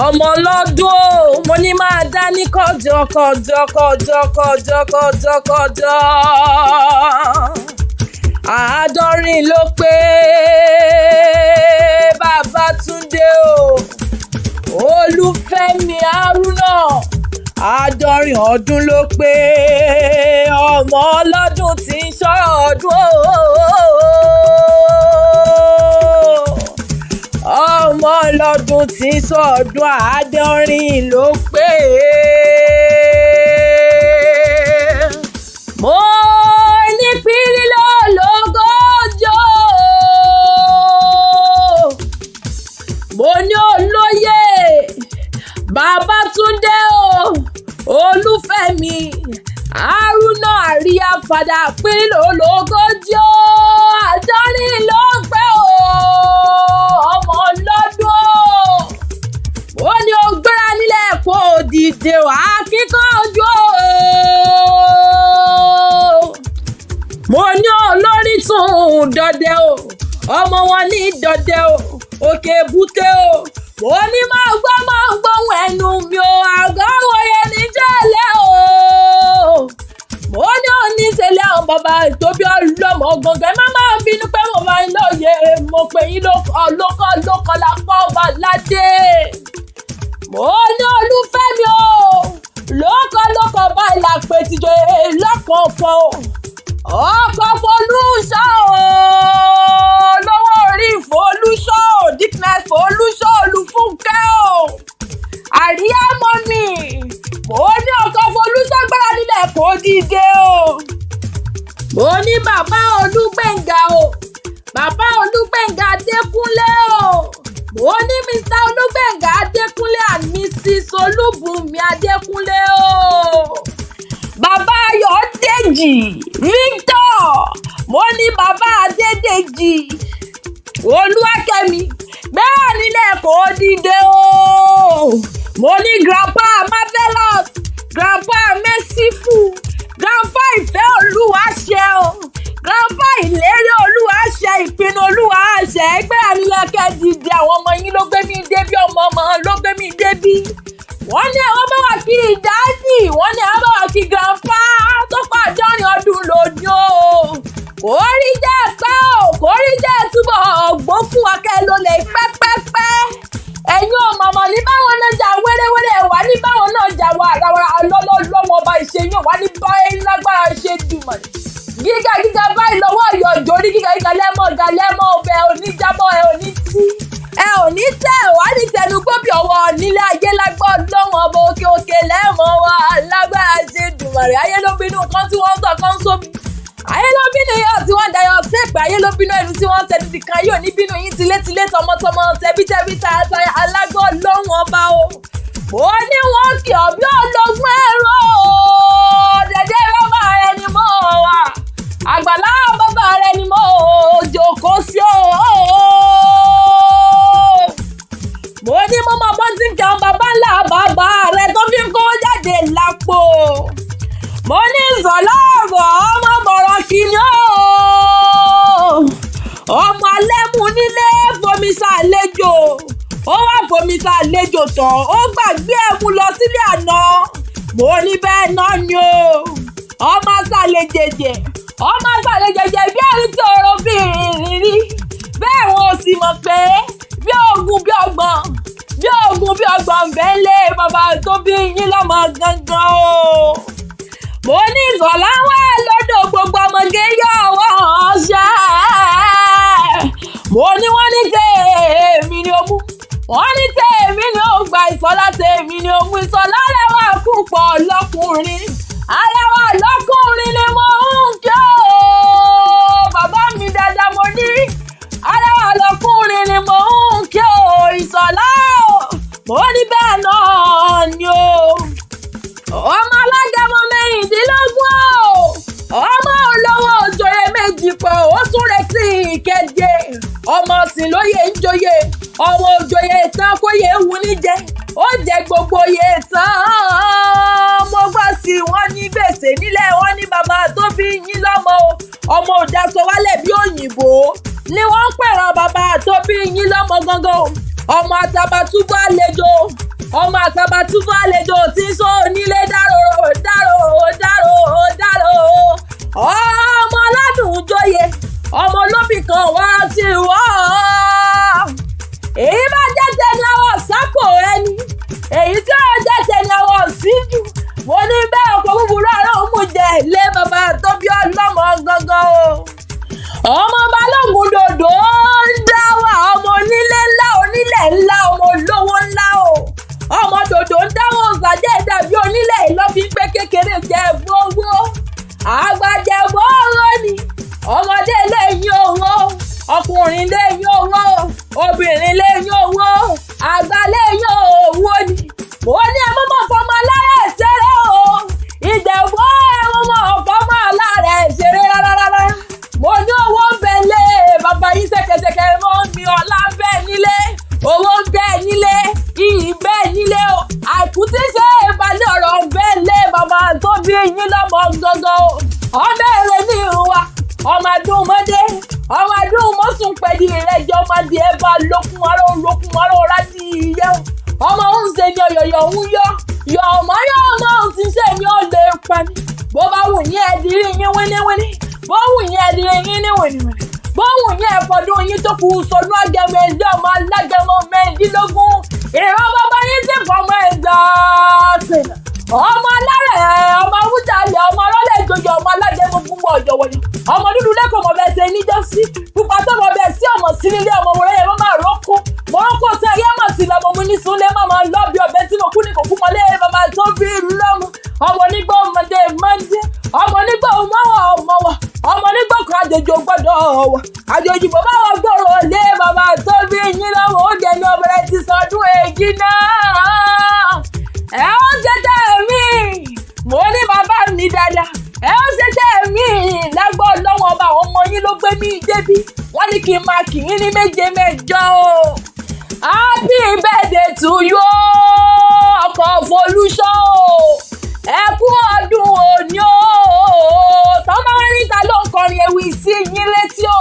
ọmọ lọ́dún o mo ní máa dání kọjọ. Àádọ́rin ló pé Babátúndé o Olúfẹ́mi Haruna. Àádọ́rin ọdún ló pé ọmọ ọlọ́dún tí ń ṣọdún ọmọ ọlọ́dún tí ń ṣọdún àádọ́rin ló pé. Mo ní pírílò lógójó mo ní olóyè Babátúndé o Olúfẹ́mi Haruna àríyá fada pírílò lógójó àádọ́rin ló pé o ọmọ ọlọ́dún ó ní ó gbéra nílẹ̀ kó dìde wá kíkanjú mo ní olórí tún dọdẹ o ọmọ wọn ní dọdẹ o òkè Ebute o mo ní máa gbóhùn ẹnu mi o àgọ́ Ìwòye níjẹ̀lẹ̀ o mo ní oníṣẹ̀lẹ̀ àwọn bàbá ìtóbi ọlọ́mọ gbọ̀ngàn má máa bínú pé mo máa ń lóye mo pè yín lókọ́ lápá ọba ládé mo ní Olúfẹ́mi o lókọ́ báyìí la pè tìjọ lọ́kàn fọ́ ọkọ̀ Folúṣọ́ o lọ́wọ́ orí Folúṣọ́ o Dickness Folúṣọ́ Olúfúnkẹ́ o àríyá mọ́ mi mo ní ọkọ̀ Folúṣọ́ gbára nílẹ̀ kó dìde o mo ní bàbá Olúgbénga o bàbá Olúgbénga Adékúnlé o mo ní Mr. Olúgbénga Adékúnlé and Mrs. Olúbùnmi Adékúnlé o bàbá Ayọ̀dèjì Victor mo ní bàbá Adédèjì Olúwakẹ́mi bẹ́ẹ̀ nílẹ̀ kó dìde o mo ní grandpa Marvelous grandpa Merciful grandpa Ìfẹ́ Olúwaṣẹ o grandpa Ìlérí Olúwaṣẹ ìpinnu Olúwaṣẹ ẹgbẹ́ ànílẹ̀kẹ́ dìde àwọn ọmọ yín ló gbé mi débi ọmọ ló gbé mi débi wọ́n ní àwọn bá wà kí dáàdì wọ́n ní àwọn bá wà kí grandpa tó pàdánù ọdún lónìí o kò rí jẹ́ pẹ́ o kò rí jẹ́ túbọ̀ ọ̀gbọ́n fún wa kẹ́ ló lè pẹ́pẹ́pẹ́ ẹ̀yin ò mọ̀mọ́ ní báwọn náà jà wẹ́rẹ́wẹ́rẹ́ wà ní báwọn náà jà wà àràwàrà lọ́wọ́ ọba ìṣẹ́yìn wà ní báyìí lágbára ṣe dùmọ̀ gíga báyìí lọ́wọ́ ọ̀yọ́ orí gíga lẹ́mọ̀ ọbẹ̀ oníjábọ̀ ẹ̀ òní tí ẹ ò ní tẹ́ ẹ̀ wá ní tẹnugbóbi ọwọ́ nílé ayé lágbọ́ lọ́wọ́ ọba òkè lẹ́mọ̀ wa lágbára ṣe dùmọ̀rẹ́ ayé ló bínú kan tí wọ́n ń sọ kan sómi ayé ló bínú yóò tí wọ́n dayọ̀ sẹ́pẹ̀ ayé ló bínú ẹnu tí wọ́n tẹ̀lé ti kan yóò ní bínú yín tilétilé tọmọtọmọ tẹbítẹbí tayátayá alágbọ́ lọ́wọ́ ọba o mo ní wọn kì ọ́ bí ọlọ́gbọ́n ẹ̀rọ dẹ̀dẹ̀ bàbá rẹ ni mo wà àgbàlá bàbá rẹ ni mo jókòó sí o mo ní mo mọ bọ́ tí ń kẹ́ bàbá ńlá bàbá rẹ tó fi ń kó jáde lápò mo ní ìsọ̀lá ọ̀rọ̀ ọmọ bọ̀rọ̀ kìíní ọmọ alẹ́mú nílé fomi ṣàlejò ó wá fomi ṣàlejò tán ó gbàgbé ẹ̀mú lọ sílé àná mo ní bẹ́ẹ̀ náà ni o ọmọ ṣàlejèjè bí ẹni tí ọ̀rọ̀ bí rírí bẹ́ẹ̀ wọn ò sì mọ̀ pé bí ogun bí ọgbọ̀n bẹ́ẹ̀lẹ̀ bàbá tó bí yín lọ́mọ gangan o mo ní ìsọ̀lá wà lọ́dọ̀ gbogbo ọmọge yọ̀wọ́ ọ̀ṣẹ́ mo ní wọ́n ní tèmi ni ó mú wọ́n ní tèmi ni ó gba ìsọ̀lá tèmi ni ó mú ìsọ̀lá rẹwà púpọ̀ lọ́kùnrin arẹwà lọ́kùnrin ni mo ń kí o bàbá mi dáadáa mo ní arẹwà lọ́kùnrin ni mo ń kí o ìsọ̀lá mo ní bẹ́ẹ̀ náà ni o ọmọ alágẹmọ mẹ́rìndínlógún ọmọ olówó òjòyè méjì pọ̀ ó tún retí ìkéde ọmọ sì lóye ń joyè ọmọ òjòyè tán kóyè wù níjẹ ó jẹ gbogbo yè tán mo gbọ́ sí wọ́n ní gbèsè nílẹ̀ wọ́n ní bàbá tó bí yín lọ́mọ ọmọ òdàsọ wálẹ̀ bí òyìnbó ni wọ́n ń pẹ̀rọ bàbá tó bí yín lọ́mọ gangan ọmọ Àtàbàtúbú àlejò ọmọ Àtàbàtúbú àlejò tí sọ onílé dárò ọmọ aládùn joyè ọmọ olóbì kan wá ti wọ́ èyí bá jẹ́ tẹni àwọn sápò ẹni èyí tí ó jẹ́ tẹni àwọn síjù mo ní bẹ́ẹ̀ ọkọ̀ búburú àárọ̀ mú jẹ ilé bàbá tó bí ọlọ́mọ gangan o ọmọ balógun dòdò ń dá wà ọmọ onílé ńlá onílẹ̀ ńlá ọmọ olówó ńlá o ọmọ dòdò ń dáwọ́ ọ̀sàjẹ́ dàbí onílẹ̀ ìlọ́bí pé kékeré jẹ́ gbogbo àgbàjẹ́ bọ́ọ̀rọ̀ ni ọmọdé lẹ́yìn owó ọkùnrin lẹ́yìn owó obìnrin lẹ́yìn owó àgbà lẹ́yìn owó ni mo ní ẹ mọ́mọ́ fọmọ alára ìṣeré o ìjẹ̀bú ẹ mọ́mọ́ fọmọ alára ìṣeré rárá mo ní owó ń bẹ lé bàbá yín ṣẹ̀kẹ̀ṣẹ̀kẹ̀ mọ́ mi ọlá ń bẹ nílé owó ń bẹ nílé iyì ń bẹ nílé o àìkú tí ṣe ìbálẹ̀ ọ̀rọ̀ ń bẹ lé bàbá tó bí yín lọ́mọ gangan o ọmọ èrè ní ìwà ọmọ adúmọdé ọmọ adúmọsùn pẹ̀lú ìrẹ́jọ ọmọdé ẹ bá lókun aró rántí iye ọmọ ń ṣe ní ọ̀yọ̀yọ̀ ń yọ ọmọ ń ti ṣe ní ọ̀lẹ́ pani bó bá wù yín ẹ̀dìrí yín wíníwíní bó wù yín ẹ̀dìrí yín ní wìnìwìnì bó wù yín ẹ̀fọ́dún yín tó kù sọdún agẹmọ ẹ̀jẹ̀ ọmọ alágẹmọ mẹ́rìndínlógún ìran bàbá yín sì fọmọ ẹgbẹ́ ọmọ alárẹ̀ ọmọ awújalè ọmọ ọlọ́lẹ̀ ìjòyè ọmọ alágẹmọ gbogbo ọ̀jọ̀wọ̀lì ọmọ dúdú lẹ́kọ̀ọ́ mọ̀ bẹ́ẹ̀ ṣe níjọ́sí pupa tó mọ̀ bẹ́ẹ̀ sí ọmọ sí nílé ọmọ wọlé yẹn máa rọ́kọ́ mọ́kọ́ sí ẹyẹ mọ̀ sí lọ́mọ mu ní sunlé máa lọ bí ọbẹ̀ tí mo kú ní kò kú mọ́lé bàbá tó bí lọ́mù ọmọ onígbà ọmọdé mọ́ndé ọmọ onígbà ọmọwọ̀ ọmọ onígbà kan àjòjì gbọ́dọ̀ wọ̀ àjòjì bàbá wọn gbọ́rọ̀ lé bàbá tó bí yín lọ́wọ́ oúnjẹ ní ọbẹ̀rẹ̀ ti sọdún èjì náà ẹ ó ṣe tẹ́ mi mo ní bàbá mi dáadáa ẹ ó ṣe tẹ́ mi lágbó lọ́wọ́ ọba àwọn ọmọ yín ló gbé mi débi wọ́n ní kí n máa kì í ní méje mẹ́jọ o happy birthday to you ọkọ̀ Folúṣọ́ ẹ kú ọdún òní o tọ́mọ níta ló ń kọrin ewì sí yín létí o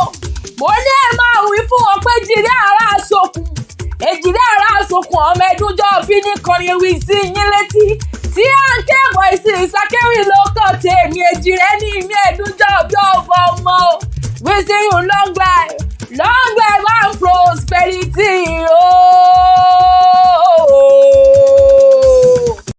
mo ní ẹ máa wí fún wọn pé jìrì ara sokùn èjìrì ara sokùn ọmọ ẹdúnjọ bí ní kọrin ewì sí yín létí tí à ń kébọ̀ ìsìn ìsákéwì ló kàn tèmi èjìrẹ́ ní ìmí ẹdúnjọ bí ọ̀bọ ọmọ o wishing you long life and prosperity o.